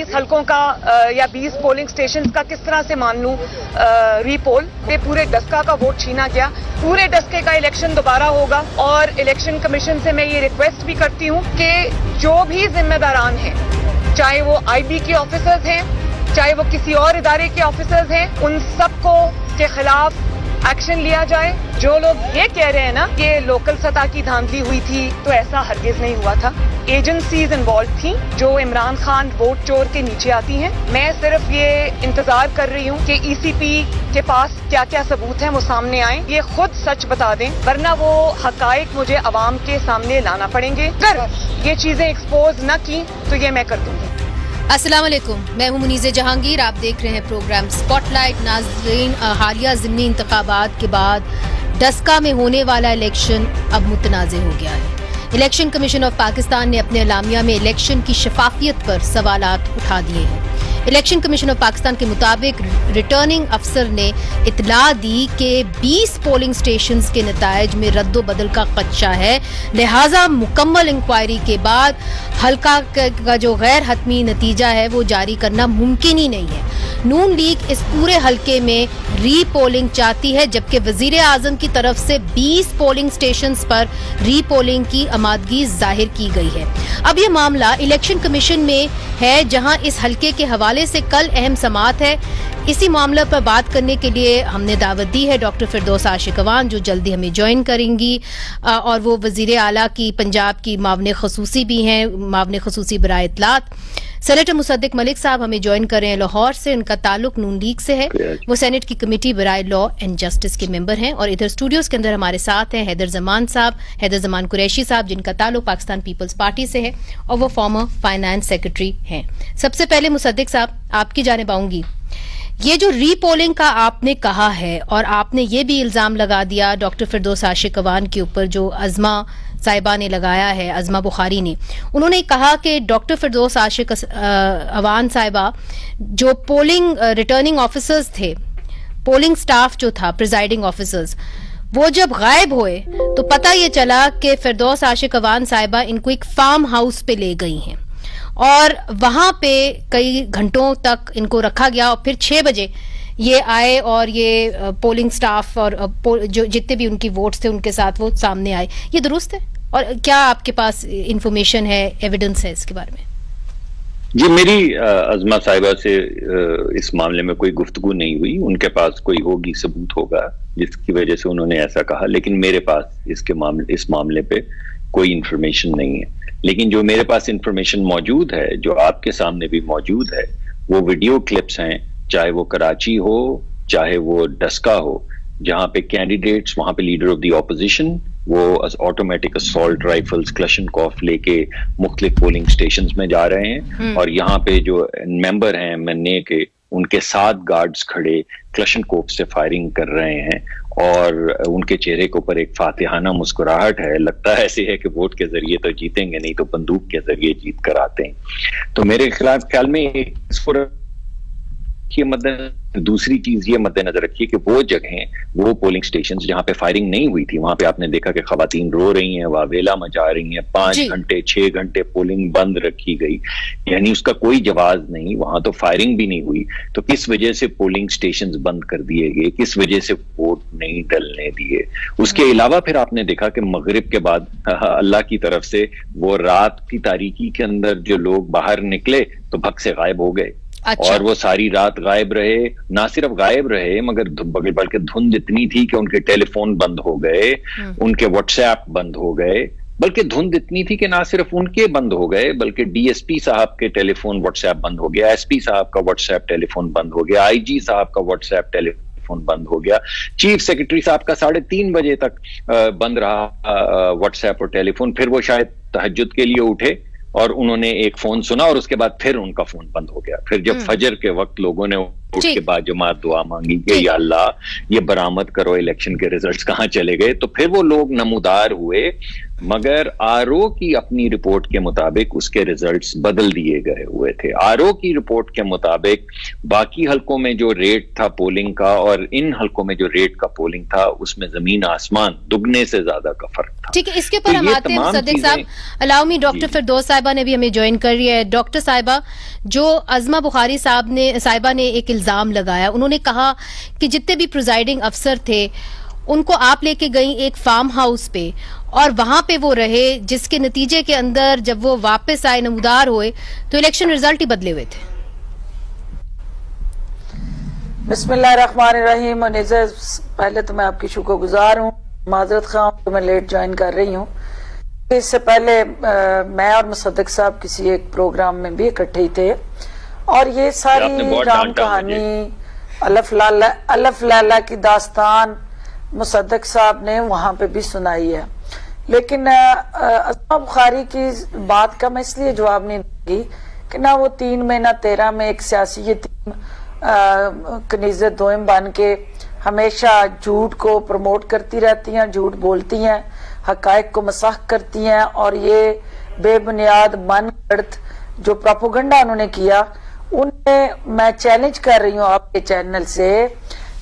20 हलकों का या 20 पोलिंग स्टेशन का किस तरह से मान लूं रीपोल पे पूरे डस्का का वोट छीना गया। पूरे डस्के का इलेक्शन दोबारा होगा और इलेक्शन कमीशन से मैं ये रिक्वेस्ट भी करती हूं कि जो भी जिम्मेदारान हैं, चाहे वो IB के ऑफिसर्स हैं, चाहे वो किसी और इदारे के ऑफिसर्स हैं, उन सबको के खिलाफ एक्शन लिया जाए। जो लोग ये कह रहे हैं ना कि लोकल सतह की धांधली हुई थी, तो ऐसा हरगिज नहीं हुआ था। एजेंसीज इन्वॉल्व थी जो इमरान खान वोट चोर के नीचे आती हैं। मैं सिर्फ ये इंतजार कर रही हूँ कि ECP के पास क्या क्या सबूत हैं वो सामने आए, ये खुद सच बता दें, वरना वो हकायक मुझे अवाम के सामने लाना पड़ेंगे। अगर ये चीजें एक्सपोज न की तो ये मैं कर दूंगी। अस्सलाम वालेकुम, मैं हूं मुनीज़े जहांगीर। आप देख रहे हैं प्रोग्राम स्पॉटलाइट। नाज़रीन, हालिया ज़िमनी इंतखाबात के बाद डस्का में होने वाला इलेक्शन अब मुतनाज़े हो गया है। इलेक्शन कमीशन ऑफ पाकिस्तान ने अपने एलामिया में इलेक्शन की शफाफियत पर सवालात उठा दिए हैं। इलेक्शन कमीशन ऑफ पाकिस्तान के मुताबिक रिटर्निंग अफसर ने इतला दी कि 20 पोलिंग स्टेशंस के नतायज में रद्दो बदल का खदशा है, लिहाजा मुकम्मल इंक्वायरी के बाद हल्का का जो गैर हतमी नतीजा है वो जारी करना मुमकिन ही नहीं है। नून लीग इस पूरे हल्के में री पोलिंग चाहती है, जबकि वजीर आजम की तरफ से 20 पोलिंग स्टेशंस पर री पोलिंग की आमादगी जाहिर की गई है। अब यह मामला इलेक्शन कमीशन में है, जहां इस हल्के के हवाले से कल अहम समाअत है। इसी मामले पर बात करने के लिए हमने दावत दी है डॉक्टर फिरदौस आशिक अवान, जो जल्दी हमें ज्वाइन करेंगी, और वो वजीर आला की पंजाब की मावने खसूसी भी हैं, मावने खसूसी बराए इत्तलात। सेनेटर मुसद्दिक मलिक साहब हमें ज्वाइन कर रहे हैं लाहौर से, उनका ताल्लुक नून लीग से है, वो सेनेट की कमेटी बराए लॉ एंड जस्टिस के मेंबर हैं। और इधर स्टूडियोज के अंदर हमारे साथ हैं हैदर जमान साहब, हैदर जमान कुरैशी साहब, जिनका ताल्लुक पाकिस्तान पीपल्स पार्टी से है और वो फॉर्मर फाइनेंस सेक्रेटरी हैं। सबसे पहले मुसद्दिक साहब, आपकी जानिब आऊंगी। ये जो री पोलिंग का आपने कहा है और आपने ये भी इल्जाम लगा दिया डॉक्टर फिरदौस आशिक अवान के ऊपर, जो अजमा साहिबा ने लगाया है, अजमा बुखारी ने, उन्होंने कहा कि डॉक्टर फिरदौस आशिक अवान साहिबा जो पोलिंग रिटर्निंग ऑफिसर्स थे, पोलिंग स्टाफ जो था, प्रिजाइडिंग ऑफिसर्स, वो जब गायब हुए तो पता ये चला कि फिरदौस आशिक अवान साहिबा इनको एक फार्म हाउस पे ले गई हैं और वहां पे कई घंटों तक इनको रखा गया और फिर 6 बजे ये आए और ये पोलिंग स्टाफ और जो जितने भी उनकी वोट्स थे उनके साथ वो सामने आए। ये दुरुस्त है? और क्या आपके पास इंफॉर्मेशन है, एविडेंस है इसके बारे में? जी, मेरी अजमा साहिबा से इस मामले में कोई गुफ्तगू नहीं हुई। उनके पास कोई होगी, सबूत होगा जिसकी वजह से उन्होंने ऐसा कहा, लेकिन मेरे पास इस मामले पे कोई इंफॉर्मेशन नहीं है। लेकिन जो मेरे पास इंफॉर्मेशन मौजूद है, जो आपके सामने भी मौजूद है, वो वीडियो क्लिप्स हैं, चाहे वो कराची हो चाहे वो डस्का हो, जहां पे कैंडिडेट्स, वहां पे लीडर ऑफ द ऑपोजिशन, वो ऑटोमेटिक असॉल्ट राइफल्स, क्लशनकॉफ लेके मुख्तलिफ पोलिंग स्टेशंस में जा रहे हैं और यहाँ पे जो मेंबर हैं मन्ने के, उनके 7 गार्ड्स खड़े क्लशनकोफ से फायरिंग कर रहे हैं और उनके चेहरे के ऊपर एक फातिहाना मुस्कुराहट है। लगता है ऐसे है कि वोट के जरिए तो जीतेंगे नहीं तो बंदूक के जरिए जीत कर आते हैं। तो मेरे ख्याल में दूसरी चीज ये मद्देनजर रखिए कि वो जगहें, वो पोलिंग स्टेशंस जहां पे फायरिंग नहीं हुई थी, वहां पे आपने देखा कि खवातीन रो रही हैं, वावेला मचा रही हैं, 5 घंटे 6 घंटे पोलिंग बंद रखी गई, यानी उसका कोई जवाब नहीं, वहां तो फायरिंग भी नहीं हुई। तो किस वजह से पोलिंग स्टेशंस बंद कर दिए गए, किस वजह से वोट नहीं डलने दिए? उसके अलावा फिर आपने देखा कि मगरिब के बाद अल्लाह की तरफ से वो रात की तारीकी के अंदर जो लोग बाहर निकले तो भग से गायब हो गए। अच्छा। और वो सारी रात गायब रहे, ना सिर्फ गायब रहे मगर बल्कि धुंध इतनी थी कि उनके टेलीफोन बंद हो गए, उनके व्हाट्सएप बंद हो गए, बल्कि धुंध इतनी थी कि ना सिर्फ उनके बंद हो गए बल्कि DSP साहब के टेलीफोन व्हाट्सएप बंद हो गया, SP साहब का व्हाट्सएप टेलीफोन बंद हो गया, IG साहब का व्हाट्सएप टेलीफोन बंद हो गया, चीफ सेक्रेटरी साहब का 3:30 बजे तक बंद रहा व्हाट्सएप और टेलीफोन। फिर वो शायद तहज्जुद के लिए उठे और उन्होंने एक फोन सुना और उसके बाद फिर उनका फोन बंद हो गया। फिर जब फजर के वक्त लोगों ने उठ के बाद जमात दुआ मांगी कि या अल्लाह ये बरामद करो इलेक्शन के रिजल्ट्स कहाँ चले गए, तो फिर वो लोग नमूदार हुए मगर आरओ की अपनी रिपोर्ट के मुताबिक उसके रिजल्ट्स बदल दिए गए हुए थे। आरओ की रिपोर्ट के मुताबिक बाकी हलकों में जो रेट था पोलिंग का और इन हलकों में जो रेट का पोलिंग था उसमें जमीन आसमान, दुगने से ज्यादा का फर्क था। ठीक है, इसके ऊपर हम आते हैं मुसद्दिक साहब। अलाउ मी, डॉक्टर फिरदौस साहिबा ने भी हमें ज्वाइन कर रही है। डॉक्टर साहिबा, जो अज़मा बुखारी साहिबा ने एक इल्जाम लगाया, उन्होंने कहा कि जितने भी प्रिजाइडिंग अफसर थे उनको आप लेके गई एक फार्म हाउस पे और वहां पे वो रहे, जिसके नतीजे के अंदर जब वो वापस आए, नमूदार हुए, तो इलेक्शन रिजल्ट ही बदले हुए थे। बिस्मिल्लाहिर्रहमानिर्रहीम। पहले तो मैं आपकी शुक्रगुजार हूँ, माजरत खां तो मैं लेट ज्वाइन कर रही हूँ। इससे पहले मैं और मुसद्दिक साहब किसी एक प्रोग्राम में भी इकट्ठे ही थे और ये सारी राम कहानी अलफ लैला की दास्तान मुसद्दिक साहब ने वहां पे भी सुनाई है। लेकिन अज़मा बुखारी की बात का मैं इसलिए जवाब नहीं दूंगी कि ना वो 3 में ना 13 में एक सियासी यतीम कनीज़े दोइम बन के हमेशा झूठ को प्रमोट करती रहती हैं, झूठ बोलती हैं, हकायक को मसाख करती हैं और ये बेबुनियाद मन गढ़ंत जो प्रोपेगेंडा उन्होंने किया, उन्हें मैं चैलेंज कर रही हूँ आपके चैनल से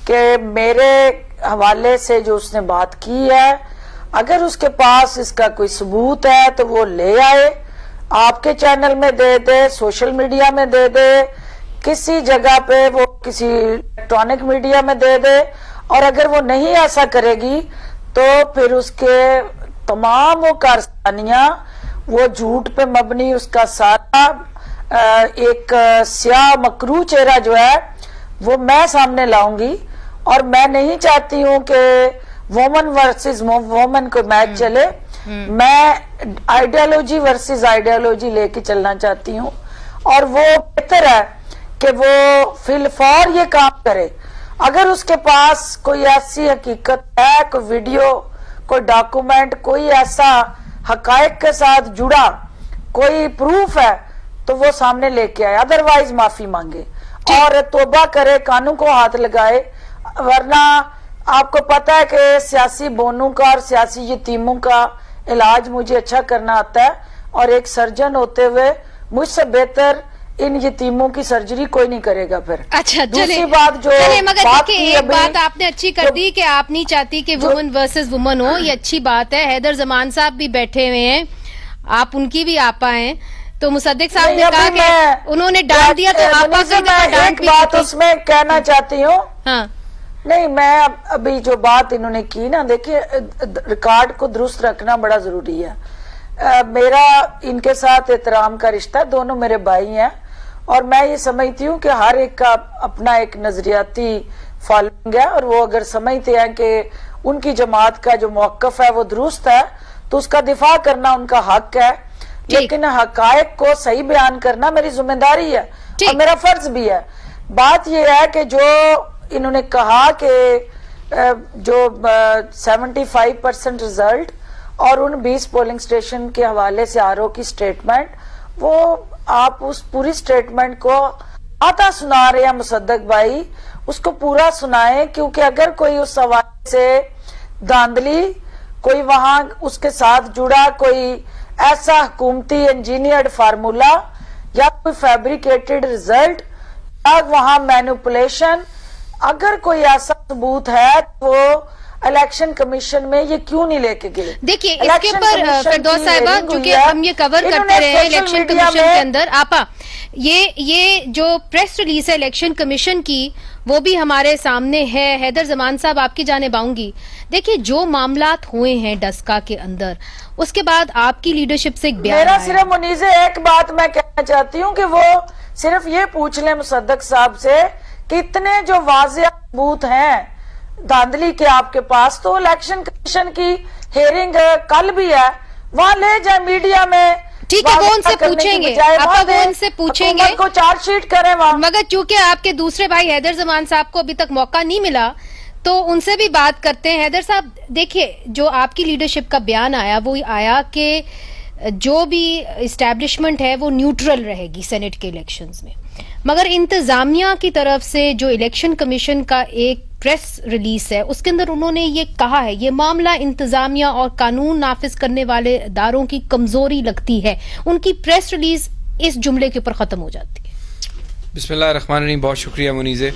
कि मेरे हवाले से जो उसने बात की है, अगर उसके पास इसका कोई सबूत है तो वो ले आए, आपके चैनल में दे दे, सोशल मीडिया में दे दे, किसी जगह पे वो किसी इलेक्ट्रॉनिक मीडिया में दे दे। और अगर वो नहीं ऐसा करेगी तो फिर उसके तमाम वो कारस्तानियां, वो झूठ पे मबनी उसका सारा एक स्याह मकरू चेहरा जो है वो मैं सामने लाऊंगी। और मैं नहीं चाहती हूं कि वोमन वर्सेस वोमन को मैच चले, मैं आइडियोलॉजी वर्सेस आइडियोलॉजी लेके चलना चाहती हूं। और वो बेहतर है कि वो फिलफौर ये काम करे। अगर उसके पास कोई ऐसी हकीकत है, कोई वीडियो, कोई डॉक्यूमेंट, कोई ऐसा हकायक के साथ जुड़ा कोई प्रूफ है तो वो सामने लेके आए, अदरवाइज माफी मांगे और तौबा करे, कानून को हाथ लगाए। वरना आपको पता है कि सियासी बोनों का और सियासी यतीमों का इलाज मुझे अच्छा करना आता है और एक सर्जन होते हुए मुझसे बेहतर इन यतीमों की सर्जरी कोई नहीं करेगा। फिर अच्छा, दूसरी बात जो मगर देखिए, एक बात आपने अच्छी कर दी कि आप नहीं चाहती कि वुमन वर्सेस वुमन हो, ये अच्छी बात है। हैदर जमान साहब भी बैठे हुए हैं, आप उनकी भी आपा हैं, तो मुसद्दिक साहब ने कहा कि उन्होंने डांट दिया तो आपा का एक बात उसमें कहना चाहती हूँ। हाँ, नहीं, मैं अभी जो बात इन्होंने की ना, देखिए रिकॉर्ड को दुरुस्त रखना बड़ा जरूरी है। मेरा इनके साथ एहतराम का रिश्ता, दोनों मेरे भाई हैं और मैं ये समझती हूँ कि हर एक का अपना एक नजरियाती फॉलोइंग है और वो अगर समझते हैं कि उनकी जमात का जो मौकफ है वो दुरुस्त है तो उसका दिफा करना उनका हक है। लेकिन हकायक को सही बयान करना मेरी जिम्मेदारी है और मेरा फर्ज भी है। बात यह है कि जो इन्होंने कहा कि जो 75% रिजल्ट और उन 20 पोलिंग स्टेशन के हवाले से आरओ की स्टेटमेंट, वो आप उस पूरी स्टेटमेंट को आता सुना रहे हैं मुसद्दिक भाई, उसको पूरा सुनाएं, क्योंकि अगर कोई उस हवाले से धांधली, कोई वहां उसके साथ जुड़ा कोई ऐसा हुकूमती इंजीनियर्ड फार्मूला या कोई फैब्रिकेटेड रिजल्ट या वहां मैनिपुलेशन, अगर कोई ऐसा सबूत है तो इलेक्शन कमीशन में ये क्यों नहीं लेके गए। देखिए, इसके ऊपर फिरदौस साहिबा, चूंकि हम ये कवर करते रहे इलेक्शन कमीशन के अंदर, आपा ये जो प्रेस रिलीज है इलेक्शन कमीशन की वो भी हमारे सामने है। हैदर जमान साहब, आपकी जानिब आऊंगी। देखिए, जो मामलात हुए हैं डस्का के अंदर, उसके बाद आपकी लीडरशिप से एक बयान मेरा सिर्फ मुनीज़े एक बात मैं कहना चाहती हूँ कि वो सिर्फ ये पूछ लें मुसद्दिक साहब से कि इतने जो वाज़ेह सबूत हैं धांधली के आपके पास, तो इलेक्शन कमीशन की हियरिंग कल भी है, वहाँ ले जाए मीडिया में। ठीक है, वो उनसे पूछेंगे, आप वो उनसे पूछेंगे को चार्जशीट करें वहाँ। मगर चूंकि आपके दूसरे भाई हैदर जमान साहब को अभी तक मौका नहीं मिला तो उनसे भी बात करते हैं। हैदर साहब, देखिए, जो आपकी लीडरशिप का बयान आया वो आया कि जो भी इस्टेब्लिशमेंट है वो न्यूट्रल रहेगी सेनेट के इलेक्शंस में, मगर इंतजामिया की तरफ से जो इलेक्शन कमीशन का एक प्रेस रिलीज है उसके अंदर उन्होंने ये कहा है, ये मामला इंतजामिया और कानून नाफिज करने वाले इदारों की कमजोरी लगती है। उनकी प्रेस रिलीज इस जुमले के ऊपर खत्म हो जाती है। बिस्मिल्लाहिर्रहमानिर्रहीम। बहुत शुक्रिया मुनीज़े।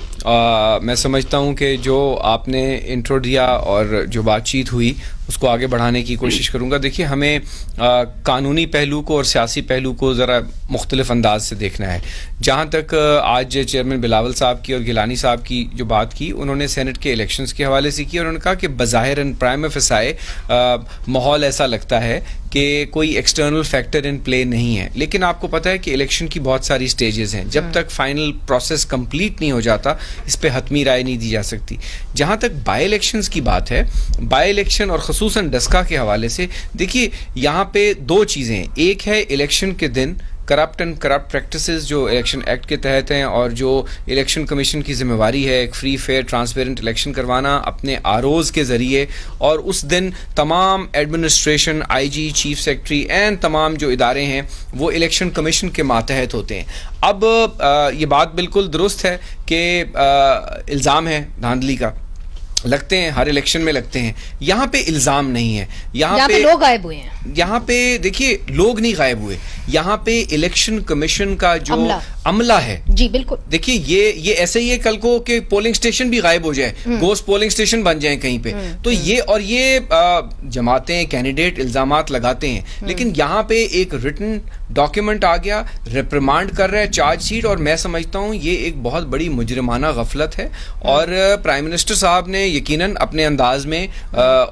मैं समझता हूँ कि जो आपने इंट्रो दिया और जो बातचीत हुई उसको आगे बढ़ाने की कोशिश करूँगा। देखिए, हमें कानूनी पहलू को और सियासी पहलू को ज़रा मुख्तलिफ अंदाज से देखना है। जहाँ तक आज चेयरमैन बिलावल साहब की और गिलानी साहब की जो बात की, उन्होंने सेनेट के इलेक्शंस के हवाले से की और उन्होंने कहा कि बज़ाहिरन प्राइम फसाए माहौल ऐसा लगता है कि कोई एक्सटर्नल फैक्टर इन प्ले नहीं है। लेकिन आपको पता है कि इलेक्शन की बहुत सारी स्टेजेस हैं। जब तक फाइनल प्रोसेस कंप्लीट नहीं हो जाता, इस पे हतमी राय नहीं दी जा सकती। जहाँ तक बाई इलेक्शंस की बात है, बाई इलेक्शन और ख़ुसूसन डस्का के हवाले से देखिए, यहाँ पे दो चीज़ें हैं। एक है इलेक्शन के दिन करप्ट एंड करप्ट प्रैक्टिसेस जो इलेक्शन एक्ट के तहत हैं और जो इलेक्शन कमीशन की जिम्मेवारी है एक फ्री फेयर ट्रांसपेरेंट इलेक्शन करवाना अपने आरओज़ के ज़रिए, और उस दिन तमाम administration, IG, chief secretary and तमाम जो इदारे हैं वो इलेक्शन कमीशन के मातहत होते हैं। अब ये बात बिल्कुल दुरुस्त है कि इल्ज़ाम है धांधली का, लगते हैं हर इलेक्शन में लगते हैं। यहाँ पे इल्जाम नहीं है, यहाँ पे लोग गायब हुए हैं। यहाँ पे देखिए, लोग नहीं गायब हुए, यहाँ पे इलेक्शन कमीशन का जो अमला है। जी बिल्कुल। देखिए, ये ऐसे ही है कल को कि पोलिंग स्टेशन भी गायब हो जाए, गोस्ट पोलिंग स्टेशन बन जाए कहीं पे, तो ये जमातें कैंडिडेट इल्जामात लगाते हैं। लेकिन यहाँ पे एक रिटन डॉक्यूमेंट आ गया, रिप्रिमांड कर रहा है, चार्जशीट, और मैं समझता हूँ ये एक बहुत बड़ी मुजरिमाना गफलत है। और प्राइम मिनिस्टर साहब ने यकीनन अपने अंदाज में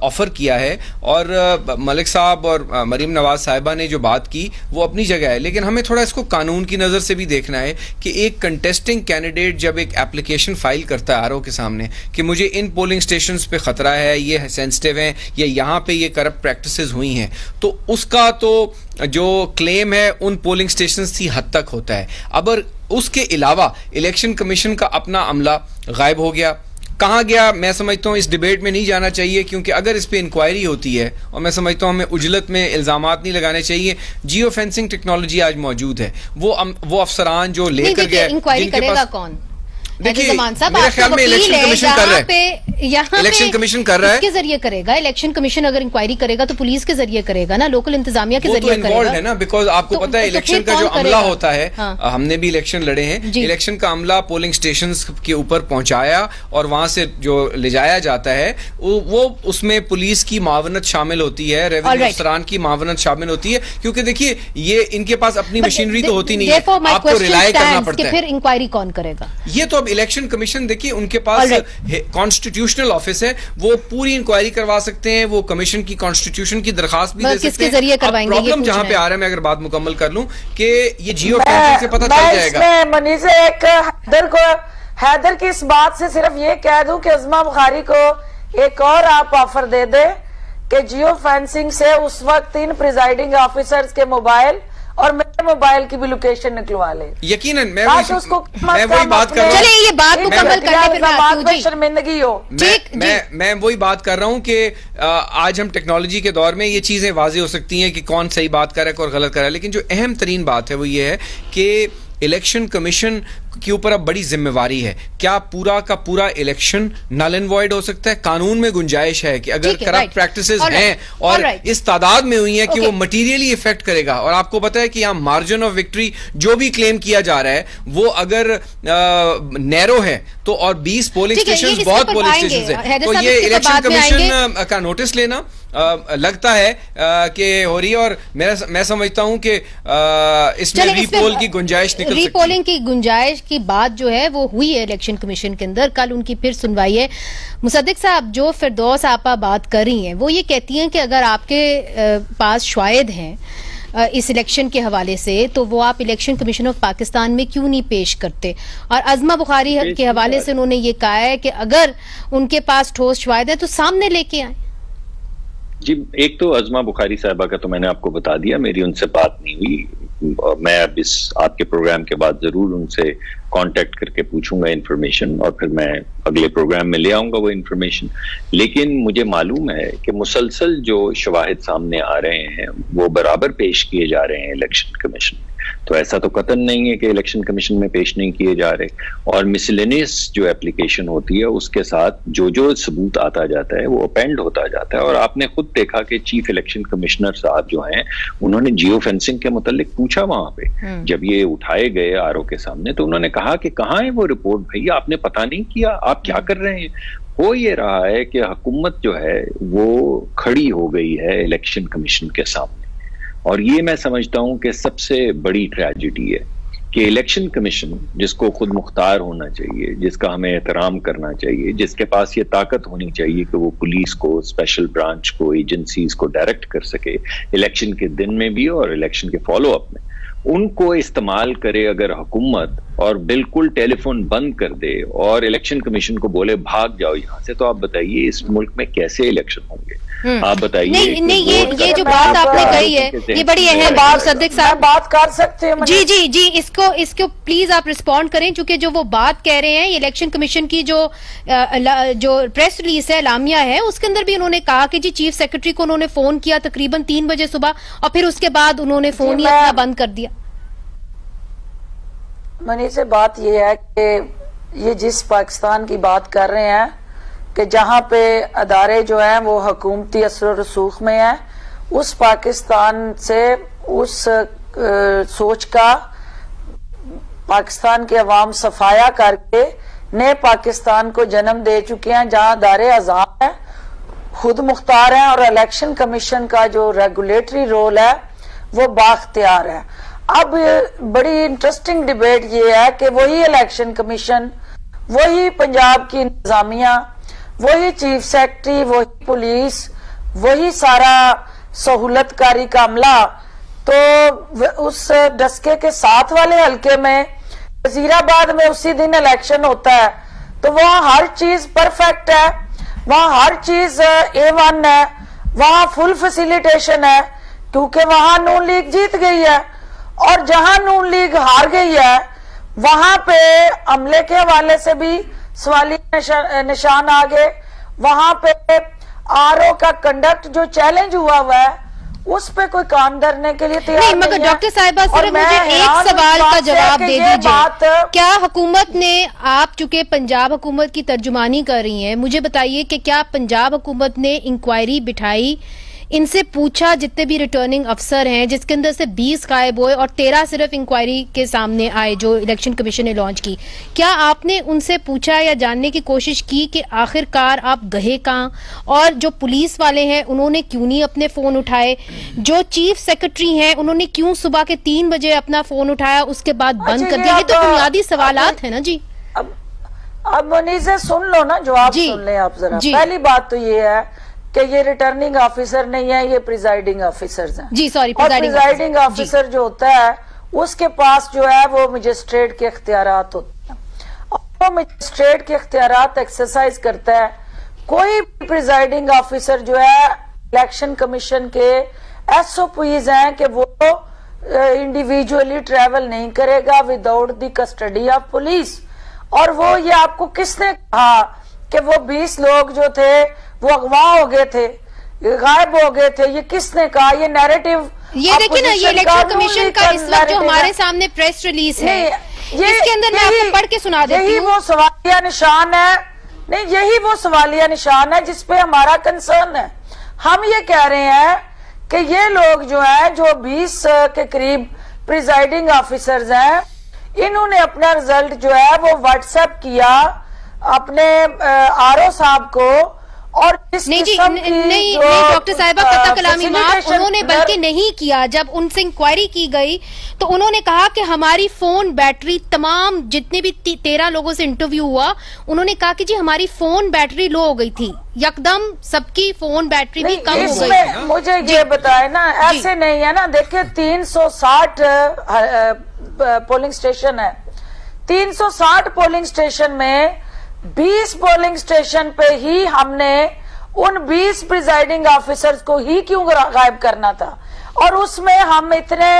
ऑफर किया है, और मलिक साहब और मरीम नवाज साहिबा ने जो बात की वो अपनी जगह है। लेकिन हमें थोड़ा इसको कानून की नज़र से भी देखना है कि एक कंटेस्टिंग कैंडिडेट जब एक एप्लीकेशन फाइल करता है आरओ के सामने कि मुझे इन पोलिंग स्टेशंस पे खतरा है, ये सेंसिटिव हैं, या यहाँ पे ये करप्ट प्रैक्टिसेस हुई हैं, तो उसका तो जो क्लेम है उन पोलिंग स्टेशंस की हद तक होता है। अब उसके अलावा इलेक्शन कमीशन का अपना अमला गायब हो गया, कहाँ गया? मैं समझता हूँ इस डिबेट में नहीं जाना चाहिए, क्योंकि अगर इस पे इंक्वायरी होती है, और मैं समझता हूँ हमें उजलत में इल्जामात नहीं लगाने चाहिए। जियो फेंसिंग टेक्नोलॉजी आज मौजूद है, वो अफसरान जो लेकर गए, इंक्वायरी करेगा कौन? देखिए, मेरे ख्याल में इलेक्शन कमीशन कर रहा है, इलेक्शन कमीशन कर रहा है, किसके जरिए करेगा? इलेक्शन कमीशन अगर इंक्वायरी करेगा तो पुलिस के जरिए करेगा ना, लोकल इंतजामिया के जरिए करेगा, है ना। बिकॉज आपको पता है इलेक्शन का जो अमला होता है, हमने भी इलेक्शन लड़े हैं, इलेक्शन का अमला पोलिंग स्टेशन के ऊपर पहुंचाया और वहां से जो ले जाया जाता है वो उसमें पुलिस की मावनत शामिल होती है, रेवेन्यू अफसरान की मावनत शामिल होती है, क्योंकि देखिए ये इनके पास अपनी मशीनरी तो होती नहीं है, आपको रिलाय करना पड़ता है। फिर इंक्वायरी कौन करेगा? ये तो अब इलेक्शन कमीशन, देखिए उनके पास कॉन्स्टिट्यूशनल ऑफिस है, वो पूरी इंक्वायरी करवा सकते हैं, वो कमिशन की कॉन्स्टिट्यूशन की दरखास्त भी दे सकते हैं। किसके जरिए करवाएंगे? प्रॉब्लम जहां पे आ रहा है, मैं अगर बात मुकम्मल कर लूं कि ये जियो फेंसिंग से पता चल जाएगा। मनीष, एक हैदर की इस बात से सिर्फ ये कह दूं कि अज़मा बुखारी को एक और आप ऑफर दे दे कि जियो फेंसिंग से उस वक्त इन प्रिजाइडिंग ऑफिसर्स के मोबाइल और मेरे मोबाइल की भी लोकेशन निकलवा ले। यकीनन मैं वही बात कर रहा हूँ। चलिए ये बात मुकम्मल करने पे शर्मिंदगी हो। मैं वही बात कर रहा हूँ कि आज हम टेक्नोलॉजी के दौर में ये चीजें वाज़ेह हो सकती हैं कि कौन सही बात कर रहा है, कौन गलत कर रहा है, लेकिन जो अहम तरीन बात है वो ये है कि इलेक्शन कमीशन के ऊपर अब बड़ी जिम्मेवारी है। क्या पूरा का पूरा इलेक्शन नल एंड वॉइड हो सकता है? कानून में गुंजाइश है कि अगर करप्ट प्रैक्टिसेस हैं और इस तादाद में हुई हैं कि वो मटीरियली इफेक्ट करेगा, और आपको पता है कि यहाँ मार्जिन ऑफ विक्ट्री जो भी क्लेम किया जा रहा है वो अगर नैरो है तो, और 20 पोलिंग स्टेशन बहुत पोलिंग स्टेशन है, तो ये इलेक्शन कमीशन का नोटिस लेना लगता है कि हो रही है। और मैं समझता हूं कि इसमें रीपोल की गुंजाइश निकल सकती है। रीपोलिंग की गुंजाइश की बात जो है वो हुई है इलेक्शन कमीशन के अंदर, कल उनकी फिर सुनवाई है। मुसद्दिक साहब, जो फिरदौस आपा बात कर रही हैं वो ये कहती हैं कि अगर आपके पास शायद हैं इस इलेक्शन के हवाले से तो वो आप इलेक्शन कमीशन ऑफ पाकिस्तान में क्यों नहीं पेश करते। और अज़मा बुखारी के हवाले से उन्होंने ये कहा है कि अगर उनके पास ठोस शायद है तो सामने लेके आए। जी, एक तो अज़मा बुखारी साहिबा का तो मैंने आपको बता दिया, मेरी उनसे बात नहीं हुई। मैं अब इस आपके प्रोग्राम के बाद जरूर उनसे कांटेक्ट करके पूछूंगा इन्फॉर्मेशन, और फिर मैं अगले प्रोग्राम में ले आऊंगा वो इन्फॉर्मेशन। लेकिन मुझे मालूम है कि मुसलसल जो शवाहिद सामने आ रहे हैं वो बराबर पेश किए जा रहे हैं इलेक्शन कमीशन में। तो ऐसा तो कतन नहीं है कि इलेक्शन कमीशन में पेश नहीं किए जा रहे। और मिसलेनियस जो एप्लीकेशन होती है उसके साथ जो जो सबूत आता जाता है वो अपेंड होता जाता है। और आपने खुद देखा कि चीफ इलेक्शन कमिश्नर साहब जो हैं उन्होंने जियो फेंसिंग के मुतालिक पूछा वहां पे, जब ये उठाए गए आरओ के सामने, तो उन्होंने कहा कि कहाँ है वो रिपोर्ट भैया, आपने पता नहीं किया, आप क्या कर रहे हैं। हो ये रहा है कि हुकूमत जो है वो खड़ी हो गई है इलेक्शन कमीशन के सामने, और ये मैं समझता हूं कि सबसे बड़ी ट्रेजेडी है कि इलेक्शन कमीशन, जिसको खुद मुख्तार होना चाहिए, जिसका हमें एहतराम करना चाहिए, जिसके पास ये ताकत होनी चाहिए कि वो पुलिस को, स्पेशल ब्रांच को, एजेंसीज को डायरेक्ट कर सके इलेक्शन के दिन में भी और इलेक्शन के फॉलो अप में, उनको इस्तेमाल करे अगर हुकूमत और बिल्कुल टेलीफोन बंद कर दे और इलेक्शन कमीशन को बोले भाग जाओ यहाँ से, तो आप बताइए इस मुल्क में कैसे इलेक्शन होंगे? आप बताइए। नहीं, ये जो बात आपने कही है ये बड़ी अहम बात। सद्दिक साहब बात कर सकते हैं? जी, इसको प्लीज आप रिस्पॉन्ड करें, क्योंकि जो वो बात कह रहे हैं इलेक्शन कमीशन की जो प्रेस रिलीज है, लामिया है, उसके अंदर भी उन्होंने कहा कि जी चीफ सेक्रेटरी को उन्होंने फोन किया तकरीबन 3 बजे सुबह और फिर उसके बाद उन्होंने फोन ही अपना बंद कर दिया। मनी से बात यह है कि ये जिस पाकिस्तान की बात कर रहे हैं कि जहां पे अदारे जो हैं वो हुकूमती असर रसूख में है, उस पाकिस्तान से, उस सोच का पाकिस्तान के अवाम सफाया करके नए पाकिस्तान को जन्म दे चुके हैं, जहां अदारे आजाद हैं, खुद मुख्तार हैं और इलेक्शन कमीशन का जो रेगुलेटरी रोल है वो बाख्तियार है। अब बड़ी इंटरेस्टिंग डिबेट ये है कि वही इलेक्शन कमीशन, वही पंजाब की इंतजामिया, वही चीफ सेक्रेटरी, वही पुलिस, वही सारा सहूलतकारी का अमला, तो उस डस्के के साथ वाले हल्के में वजीराबाद में उसी दिन इलेक्शन होता है, तो वहां हर चीज परफेक्ट है, वहां हर चीज A1 है, वहां फुल फैसिलिटेशन है, क्योंकि वहां नून लीग जीत गई है। और जहां नून लीग हार गई है वहां पे अमले के हवाले से भी सवालिया निशान आ गए। वहां पे आरओ का कंडक्ट जो चैलेंज हुआ है उस पे कोई काम करने के लिए तैयार नहीं। मगर डॉक्टर साहिबा सिर्फ मुझे एक सवाल का जवाब दे दीजिए, क्या हुकूमत ने, आप चूंकि पंजाब हुकूमत की तर्जुमानी कर रही हैं, मुझे बताइए कि क्या पंजाब हुकूमत ने इंक्वायरी बिठाई, इनसे पूछा, जितने भी रिटर्निंग अफसर हैं जिसके अंदर से 20 गायब हुए और 13 सिर्फ इंक्वायरी के सामने आए जो इलेक्शन कमीशन ने लॉन्च की, क्या आपने उनसे पूछा या जानने की कोशिश की कि आखिरकार आप गए कहाँ, और जो पुलिस वाले हैं उन्होंने क्यों नहीं अपने फोन उठाए, जो चीफ सेक्रेटरी हैं उन्होंने क्यों सुबह के 3 बजे अपना फोन उठाया उसके बाद बंद कर दिया? ये तो बुनियादी सवालात है ना जी। अब मुनीज़े सुन लो ना, जवाब सुन लें आप जरा। पहली बात तो ये है कि ये रिटर्निंग ऑफिसर नहीं है, ये प्रिजाइडिंग ऑफिसर्स हैं। जी सॉरी, प्रिजाइडिंग ऑफिसर जो होता है उसके पास जो है वो मजिस्ट्रेट के इख्तियारात होते हैं, और वो मजिस्ट्रेट के इख्तियारात एक्सरसाइज करता है। कोई प्रिजाइडिंग ऑफिसर जो है इलेक्शन कमीशन के SOPs हैं कि वो इंडिविजुअली ट्रेवल नहीं करेगा without the custody of police. और वो ये आपको किसने कहा कि वो 20 लोग जो थे वो अगवा हो गए थे, गायब हो गए थे? ये किसने कहा? ये नैरेटिव, ये देखिए ना, ये इलेक्शन कमीशन का इस वक्त जो हमारे सामने प्रेस रिलीज है, इसके अंदर मैं आपको पढ़ के सुना देती हूं। यही वो सवालिया निशान है, नहीं यही वो सवालिया निशान है जिसपे हमारा कंसर्न है। हम ये कह रहे हैं कि ये लोग जो है, जो 20 के करीब प्रिजाइडिंग ऑफिसर्स हैं, इन्होंने अपना रिजल्ट जो है वो व्हाट्सएप किया अपने आरओ साहब को, और नहीं डॉक्टर साहिबा पता कलामी माफ, उन्होंने बल्कि नहीं किया। जब उनसे इंक्वायरी की गई तो उन्होंने कहा कि हमारी फोन बैटरी, तमाम जितने भी 13 लोगों से इंटरव्यू हुआ, उन्होंने कहा कि जी हमारी फोन बैटरी लो हो गई थी, यकदम सबकी फोन बैटरी भी कम हो गई। मुझे ये बताए ना, ऐसे नहीं है ना। देखिए 360 पोलिंग स्टेशन है, 360 पोलिंग स्टेशन में 20 पोलिंग स्टेशन पे ही हमने उन 20 प्रिजाइडिंग ऑफिसर्स को ही क्यों गायब करना था? और उसमें हम इतने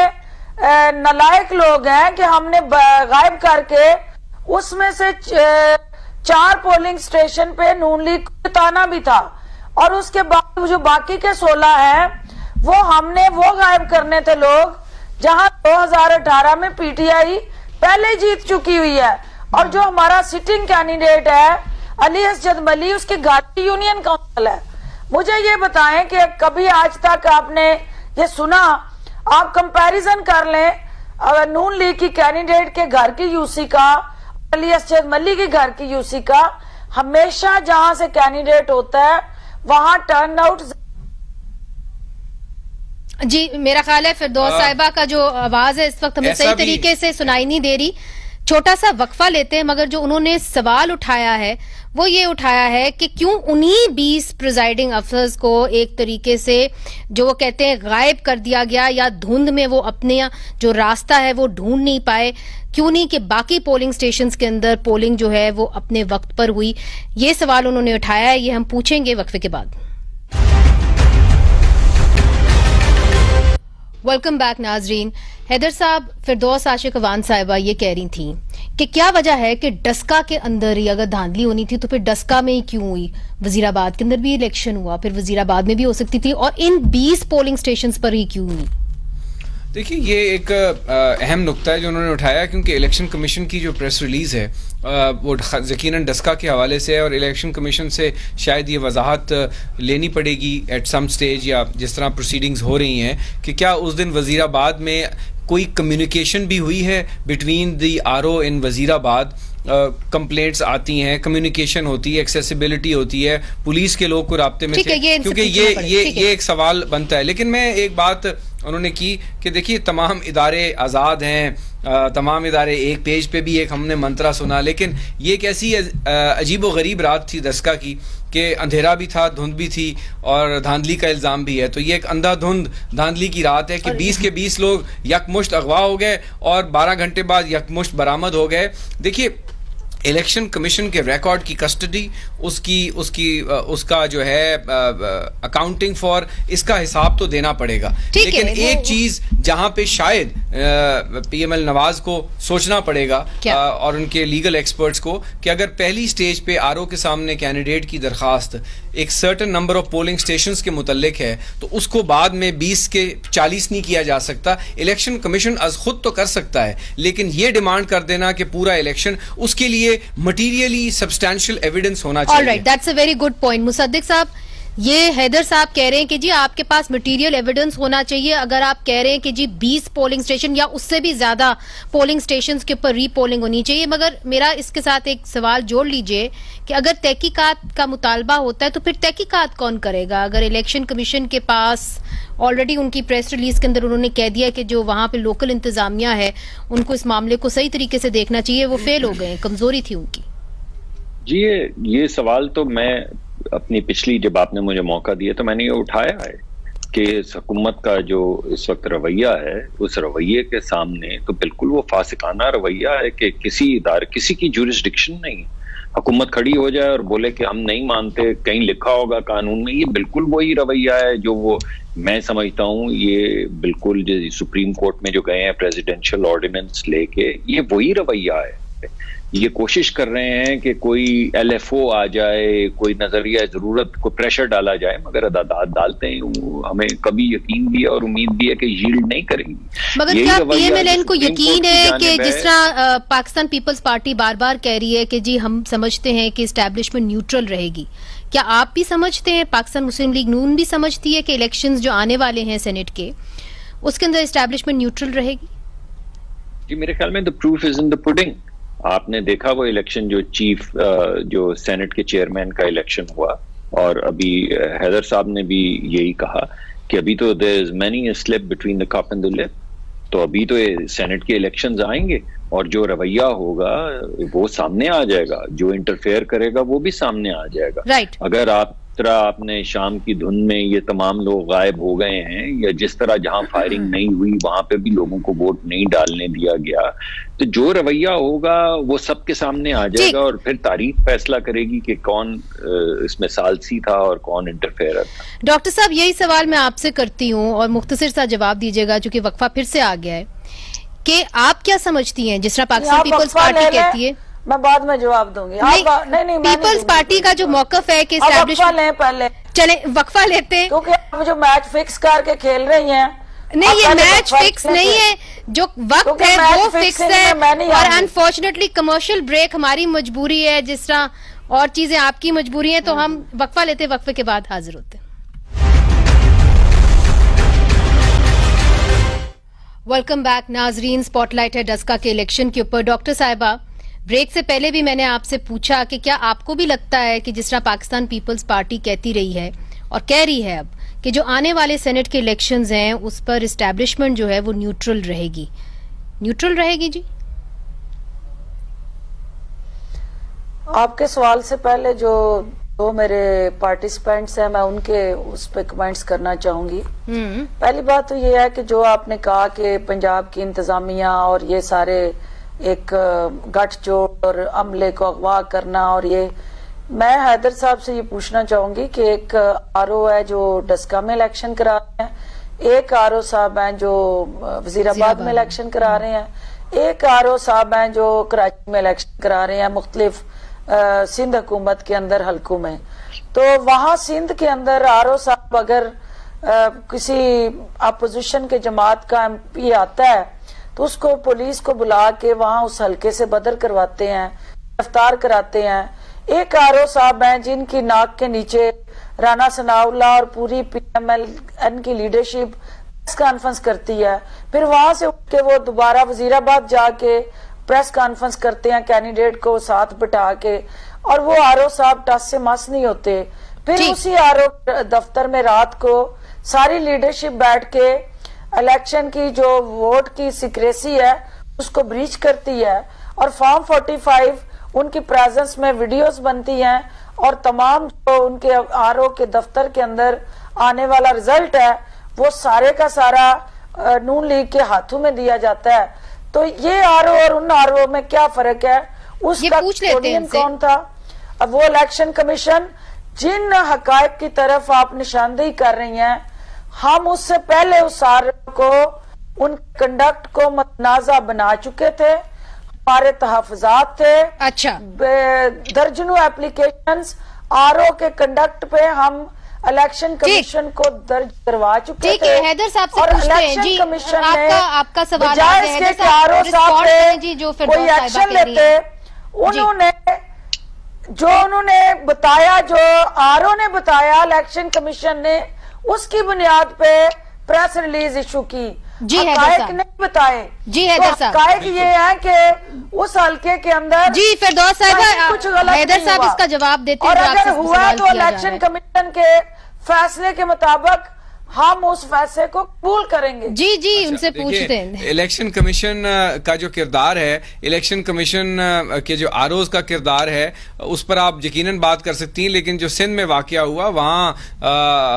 नालायक लोग हैं कि हमने गायब करके उसमें से 4 पोलिंग स्टेशन पे नून लीग को जिताना भी था, और उसके बाद जो बाकी के 16 हैं वो हमने वो गायब करने थे लोग जहां 2018 में पीटीआई पहले जीत चुकी हुई है, और जो हमारा सिटिंग कैंडिडेट है अली असजद मली, उसकी घर की यूनियन काउंसिल है। मुझे ये बताएं कि कभी आज तक आपने ये सुना, आप कंपैरिजन कर लें नून लीग की कैंडिडेट के घर की यूसी का, अली असजद मली के घर की यूसी का, हमेशा जहां से कैंडिडेट होता है वहां टर्न आउट। जी, मेरा ख्याल है फिरदौस साहिबा का जो आवाज है इस वक्त हमें सही तरीके से सुनाई नहीं दे रही। छोटा सा वक्फा लेते हैं, मगर जो उन्होंने सवाल उठाया है वो ये उठाया है कि क्यों उन्हीं 20 प्रिजाइडिंग अफसर्स को एक तरीके से जो वो कहते हैं गायब कर दिया गया, या धुंध में वो अपने जो रास्ता है वो ढूंढ नहीं पाए, क्यों नहीं कि बाकी पोलिंग स्टेशंस के अंदर पोलिंग जो है वो अपने वक्त पर हुई। ये सवाल उन्होंने उठाया है, ये हम पूछेंगे वक्फे के बाद। वेलकम बैक नाजरीन। हैदर साहब, फिरदौस आशिक अवान साहिबा ये कह रही थी कि क्या वजह है कि डस्का के अंदर ही अगर धांधली होनी थी तो फिर डस्का में ही क्यों हुई? वजीराबाद के अंदर भी इलेक्शन हुआ, फिर वजीराबाद में भी हो सकती थी, और इन 20 पोलिंग स्टेशंस पर ही क्यों हुई? देखिए, ये एक अहम नुक्ता है जो उन्होंने उठाया, क्योंकि इलेक्शन कमीशन की जो प्रेस रिलीज़ है वो यकीनन डस्का के हवाले से है, और इलेक्शन कमीशन से शायद ये वजाहत लेनी पड़ेगी एट सम स्टेज, या जिस तरह प्रोसीडिंग्स हो रही हैं, कि क्या उस दिन वजीराबाद में कोई कम्युनिकेशन भी हुई है between the RO in Wazirabad. Complaints आती हैं, कम्युनिकेशन होती है, एक्सेसिबिलिटी होती है, पुलिस के लोग को राब्ते में थे, क्योंकि ये एक सवाल बनता है। लेकिन मैं एक बात उन्होंने की कि देखिए, तमाम इदारे आज़ाद हैं, तमाम इदारे एक पेज पे भी एक हमने मंत्रा सुना, लेकिन ये एक ऐसी अजीब व गरीब रात थी दस्का की कि अंधेरा भी था, धुंध भी थी, और धांधली का इल्ज़ाम भी है। तो ये एक अंधाधुंध धांधली की रात है कि 20 के 20 लोग यकमुश्त अगवा हो गए और 12 घंटे बाद यकमुश्त बरामद हो गए। देखिए, इलेक्शन कमीशन के रिकॉर्ड की कस्टडी, उसका जो है अकाउंटिंग फॉर, इसका हिसाब तो देना पड़ेगा। लेकिन एक चीज जहां पे शायद पीएमएल नवाज को सोचना पड़ेगा और उनके लीगल एक्सपर्ट्स को, कि अगर पहली स्टेज पे आरओ के सामने कैंडिडेट की दरखास्त एक certain number of polling stations के मुतल्लिक है, तो उसको बाद में 20 के 40 नहीं किया जा सकता। इलेक्शन कमीशन अज खुद तो कर सकता है, लेकिन ये डिमांड कर देना कि पूरा इलेक्शन, उसके लिए मटीरियली सब्सटैंशियल एविडेंस होना चाहिए। Alright, that's a very good point. Mossadegh साहब, ये हैदर साहब कह रहे हैं कि जी आपके पास मटेरियल एविडेंस होना चाहिए। अगर आप कह रहे हैं कि जी 20 पोलिंग स्टेशन या उससे भी ज्यादा पोलिंग स्टेशंस के ऊपर रीपोलिंग होनी चाहिए, मगर मेरा इसके साथ एक सवाल जोड़ लीजिए कि अगर तहकीकात का मुतालबा होता है तो फिर तहकीकात कौन करेगा? अगर इलेक्शन कमीशन के पास ऑलरेडी उनकी प्रेस रिलीज के अंदर उन्होंने कह दिया कि जो वहां पे लोकल इंतजामिया है उनको इस मामले को सही तरीके से देखना चाहिए, वो फेल हो गए, कमजोरी थी उनकी। जी, ये सवाल तो मैं अपनी पिछली, जब आपने मुझे मौका दिया तो मैंने ये उठाया है कि इस हुकूमत का जो इस वक्त रवैया है, उस रवैये के सामने तो बिल्कुल वो फासिकाना रवैया है कि किसी इदारे, किसी की जुरिस्डिक्शन नहीं, हुकूमत खड़ी हो जाए और बोले कि हम नहीं मानते, कहीं लिखा होगा कानून में। ये बिल्कुल वही रवैया है जो वो, मैं समझता हूँ ये बिल्कुल जो सुप्रीम कोर्ट में जो गए हैं प्रेसिडेंशियल ऑर्डिनेंस लेके, ये वही रवैया है। ये कोशिश कर रहे हैं कि कोई एलएफओ आ जाए, कोई नजरिया जरूरत को प्रेशर डाला जाए, मगर अदालत डालते हैं, हमें कभी यकीन भी है और उम्मीद भी है कि यील्ड नहीं करेंगी। मगर क्या पीएमएलएन को यकीन है कि जिस तरह पाकिस्तान पीपल्स पार्टी बार बार कह रही है कि जी हम समझते हैं कि एस्टैब्लिशमेंट न्यूट्रल रहेगी, क्या आप भी समझते हैं, पाकिस्तान मुस्लिम लीग नून भी समझती है कि इलेक्शंस जो आने वाले हैं सेनेट के, उसके अंदर एस्टैब्लिशमेंट न्यूट्रल रहेगी? जी, मेरे ख्याल में the proof is in the pudding. आपने देखा वो इलेक्शन जो चीफ, जो सेनेट के चेयरमैन का इलेक्शन हुआ, और अभी हैदर साहब ने भी यही कहा कि अभी तो there is many a slip between the cup and the lip. तो अभी तो ये सेनेट के इलेक्शंस आएंगे और जो रवैया होगा वो सामने आ जाएगा, जो इंटरफेयर करेगा वो भी सामने आ जाएगा। राइट। अगर आप तरह आपने शाम की धुंध में ये तमाम लोग गायब हो गए हैं, या जिस तरह जहां फायरिंग नहीं हुई वहां पे भी लोगों को वोट नहीं डालने दिया गया, तो जो रवैया होगा वो सबके सामने आ जाएगा और फिर तारीख फैसला करेगी कि कौन इसमें सालसी था और कौन इंटरफेयर था। डॉक्टर साहब, यही सवाल मैं आपसे करती हूँ और मुख्तसर सा जवाब दीजिएगा, चूंकि वक्फा फिर से आ गया है, कि आप क्या समझती हैं जिस तरह पाकिस्तान पीपल्स पार्टी कहती है? मैं बाद में जवाब दूंगी। नहीं, पीपल्स पार्टी का जो मौकफ है कि वक्फा लें पहले, चले वक्फा लेते हैं, क्योंकि आप जो मैच फिक्स करके खेल रही हैं नहीं, ये मैच फिक्स नहीं है, जो वक्त है वो फिक्स है, और अनफॉर्चुनेटली कमर्शियल ब्रेक हमारी मजबूरी है, जिस तरह और चीजें आपकी मजबूरी है। तो हम वक्फा लेते, वक्फे के बाद हाजिर होते हैं। वेलकम बैक नाजरीन, स्पॉटलाइट है डस्का के इलेक्शन के ऊपर। डॉक्टर साहिबा, ब्रेक से पहले भी मैंने आपसे पूछा कि क्या आपको भी लगता है कि जिस तरह पाकिस्तान पीपल्स पार्टी कहती रही है और कह रही है अब कि जो आने वाले सेनेट के इलेक्शंस हैं उस पर एस्टैब्लिशमेंट जो है वो न्यूट्रल रहेगी? न्यूट्रल रहेगी जी? आपके सवाल से पहले जो मेरे पार्टिसिपेंट्स हैं, मैं उनके उस पर कमेंट्स करना चाहूंगी। पहली बात तो ये है कि जो आपने कहा कि पंजाब की इंतजामिया और ये सारे एक गठजोड़ और अमले को अगवा करना, और ये मैं हैदर साहब से ये पूछना चाहूंगी कि एक आरओ है जो डस्का में इलेक्शन करा रहे हैं, एक आरओ साहब हैं जो वजीराबाद में इलेक्शन करा रहे हैं, एक आरओ साहब हैं जो कराची में इलेक्शन करा रहे हैं मुख्तलिफ सिंध हुकूमत के अंदर हलकों में। तो वहां सिंध के अंदर आरओ साहब अगर किसी अपोजिशन के जमात का एमपी आता है तो उसको पुलिस को बुला के वहां उस हलके से बदर करवाते हैं, गिरफ्तार कराते हैं। एक आरओ साहब हैं जिनकी नाक के नीचे राना सनाउल्लाह और पूरी पीएमएलएन की लीडरशिप प्रेस कॉन्फ्रेंस करती है, फिर वहां से उठ के वो दोबारा वजीराबाद जाके प्रेस कॉन्फ्रेंस करते हैं कैंडिडेट को साथ बिठा के, और वो आरओ साहब टस से मस नहीं होते। फिर उसी आरओ दफ्तर में रात को सारी लीडरशिप बैठ के इलेक्शन की जो वोट की सिक्रेसी है उसको ब्रीच करती है, और फॉर्म 45 उनकी प्रेजेंस में वीडियोस बनती हैं, और तमाम जो उनके आरओ के दफ्तर के अंदर आने वाला रिजल्ट है वो सारे का सारा नून लीग के हाथों में दिया जाता है। तो ये आरओ और उन आरओ में क्या फर्क है, उसका कस्टोडियन कौन था? अब वो इलेक्शन कमीशन जिन हकायक की तरफ आप निशानदेही कर रही हैं, हम उससे पहले उस आरओ को उन कंडक्ट को मतनाजा बना चुके थे, हमारे तहफुजात थे। अच्छा, दर्जनों एप्लीकेशंस आरओ के कंडक्ट पे हम इलेक्शन कमीशन को दर्ज करवा चुके थे। ठीक है, हैदर साहब से पूछते हैं जी, कमीशन आपका सवाल है आरओ साहब ने कोई एक्शन लेते, उन्होंने बताया, जो आरओ ने बताया इलेक्शन कमीशन ने उसकी बुनियाद पे प्रेस रिलीज इशू की। जी हकायक नहीं बताए जी हैदर साहब। हकायक ये है कि उस हल्के के अंदर जी फिरदौस साहब, कुछ गलत हैदर साहब इसका जवाब देते हैं, और अगर हुआ तो इलेक्शन कमीशन के फैसले के मुताबिक हम उस फैसले को कबूल करेंगे। जी जी, उनसे पूछते हैं। इलेक्शन कमीशन का जो किरदार है, इलेक्शन कमीशन के जो आरओज का किरदार है, उस पर आप यकीनन बात कर सकती हैं, लेकिन जो सिंध में वाकया हुआ वहाँ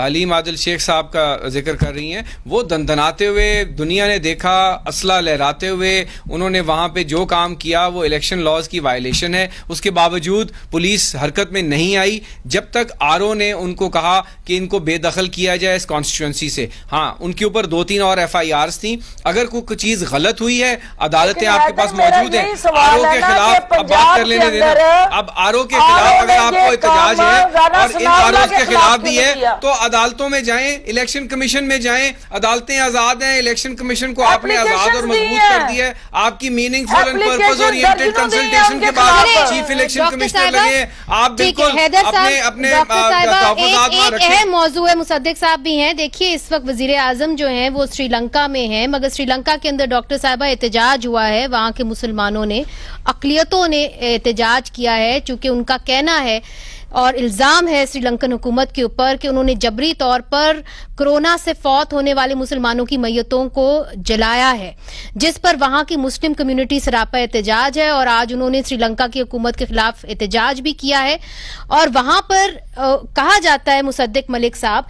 हलीम आदिल शेख साहब का जिक्र कर रही हैं, वो दंदनाते हुए दुनिया ने देखा, असला लहराते हुए उन्होंने वहाँ पे जो काम किया वो इलेक्शन लॉज की वायलेशन है। उसके बावजूद पुलिस हरकत में नहीं आई जब तक आरओ ने उनको कहा कि इनको बेदखल किया जाए इस कॉन्स्टिट्यूंसी से। हाँ, उनके ऊपर 2-3 और FIRs थी। अगर कोई चीज गलत हुई है, अदालतें आपके पास मौजूद है, आरओ के खिलाफ अब बात कर लेने देना। अब आरओ के खिलाफ अगर आपको एहतजाज है और इन आरओ के खिलाफ भी है तो अदालतों में जाएं, इलेक्शन कमीशन में जाएं, अदालतें आजाद हैं। इलेक्शन कमीशन को आपने आजाद और मजबूत कर दिया है। आपकी meaningful and purpose oriented consultation के बाद चीफ इलेक्शन कमिश्नर लगे। आप बिल्कुल अपने मौजूद है। मुसद्दिक साहब भी हैं। देखिए, इस वक्त वजीर आजम जो हैं वो श्रीलंका में हैं, मगर श्रीलंका के अंदर डॉक्टर साहिबा एहतजाज हुआ है, वहां के मुसलमानों ने, अक़लियतों ने एहतजाज किया है, चूंकि उनका कहना है और इल्जाम है श्रीलंकन हुकूमत के ऊपर कि उन्होंने जबरी तौर पर कोरोना से फौत होने वाले मुसलमानों की मैयतों को जलाया है, जिस पर वहां की मुस्लिम कम्युनिटी सरापा एहतजाज है। और आज उन्होंने श्रीलंका की हुकूमत के खिलाफ एहतजाज भी किया है। और वहां पर कहा जाता है, मुसद्दिक मलिक साहब,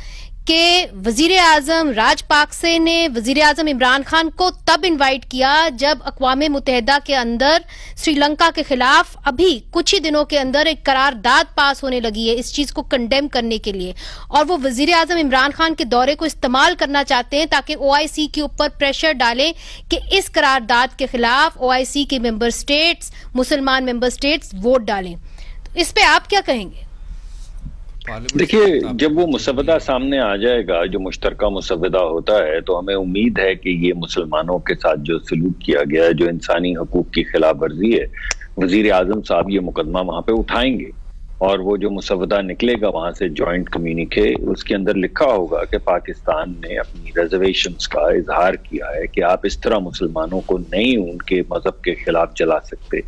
कि वजीर आजम राजपाक्से ने वजीर आजम इमरान खान को तब इनवाइट किया जब अक़वाम मुत्तहिदा के अंदर श्रीलंका के खिलाफ अभी कुछ ही दिनों के अंदर एक करारदाद पास होने लगी है इस चीज को कंडेम करने के लिए, और वो वजीर आजम इमरान खान के दौरे को इस्तेमाल करना चाहते हैं ताकि OIC के ऊपर प्रेशर डालें कि इस करारदाद के खिलाफ OIC के मेंबर स्टेट्स, मुसलमान मेंबर स्टेट्स वोट डालें। तो इस पे आप क्या कहेंगे? देखिए, जब वो मुसव्वदा सामने आ जाएगा, जो मुश्तरका मुसव्वदा होता है, तो हमें उम्मीद है कि ये मुसलमानों के साथ जो सलूक किया गया है, जो इंसानी हकूक की खिलाफ वर्जी है, वजीर आजम साहब ये मुकदमा वहां पे उठाएंगे और वो जो मुसव्वदा निकलेगा वहां से जॉइंट कम्युनिके, उसके अंदर लिखा होगा कि पाकिस्तान ने अपनी रिजर्वेशंस का इजहार किया है कि आप इस तरह मुसलमानों को नहीं उनके मजहब के खिलाफ चला सकते।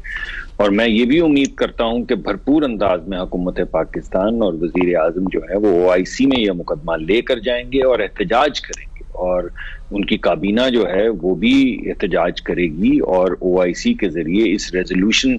और मैं ये भी उम्मीद करता हूं कि भरपूर अंदाज में हुकूमत पाकिस्तान और वजीर आजम जो है वो OIC में यह मुकदमा लेकर जाएंगे और एहतजाज करेंगे, और उनकी काबीना जो है वो भी एहतजाज करेगी और OIC के जरिए इस रेजोल्यूशन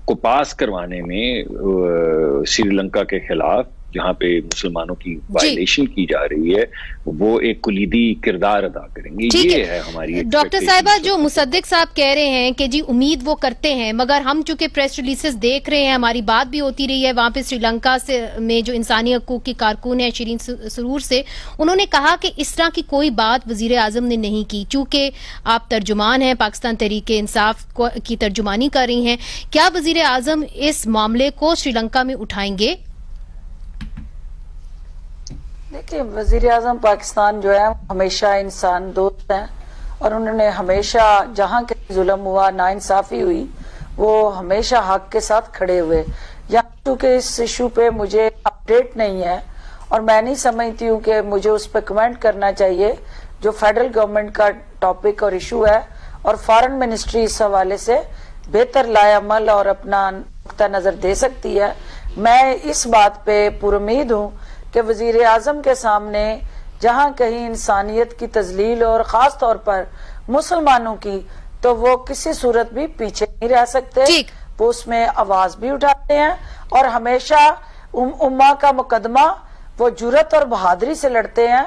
को पास करवाने में श्रीलंका के खिलाफ, जहां पे मुसलमानों की वायलेशन की जा रही है, वो एक कुलीदी किरदार अदा करेंगे। ये है हमारी डॉक्टर साहिबा, जो मुसद्दिक साहब कह रहे हैं कि जी उम्मीद वो करते हैं, मगर हम चूंकि प्रेस रिलीजेस देख रहे हैं, हमारी बात भी होती रही है वहां पे श्रीलंका से में जो इंसानी हकूक की कारकुन है शिरीन सरूर से, उन्होंने कहा कि इस तरह की कोई बात वजीर आजम ने नहीं की। चूंकि आप तर्जुमान हैं, पाकिस्तान तहरीक इंसाफ की तर्जुमानी कर रही हैं, क्या वजीर आजम इस मामले को श्रीलंका में उठाएंगे? देखिए, वजीर आजम पाकिस्तान जो है हमेशा इंसान दोस्त हैं और उन्होंने हमेशा जहां के जुल्म हुआ, नाइंसाफी हुई, वो हमेशा हक के साथ खड़े हुए। यहाँ चूंकि इस इशू पे मुझे अपडेट नहीं है और मैं नहीं समझती हूँ कि मुझे उस पर कमेंट करना चाहिए, जो फेडरल गवर्नमेंट का टॉपिक और इशू है, और फॉरेन मिनिस्ट्री इस हवाले से बेहतर लाएअमल और अपना नुक्ता नजर दे सकती है। मैं इस बात पे पुरुमीद हूँ कि वजीर आजम के सामने जहां कहीं इंसानियत की तजलील और खास तौर पर मुसलमानों की, तो वो किसी सूरत भी पीछे नहीं रह सकते, वो उसमें आवाज भी उठाते हैं और हमेशा उम्मा का मुकदमा वो जुर्रत और बहादुरी से लड़ते हैं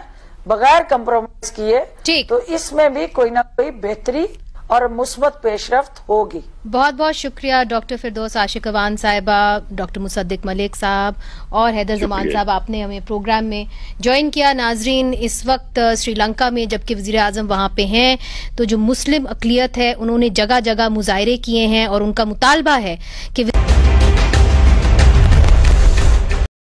बगैर कंप्रोमाइज किए। तो इसमें भी कोई ना कोई बेहतरी और मुस्बत पेशरफ्त होगी। बहुत बहुत शुक्रिया डॉक्टर फिरदौस आशिकवान साहिबा, डॉक्टर मुसद्दिक मलिक साहब और हैदर जमान साहब, आपने हमें प्रोग्राम में ज्वाइन किया। नाजरीन, इस वक्त श्रीलंका में जबकि वजीर आजम वहां पे हैं, तो जो मुस्लिम अकलियत है उन्होंने जगह जगह मुजाहरे किए हैं और उनका मुतालबा है कि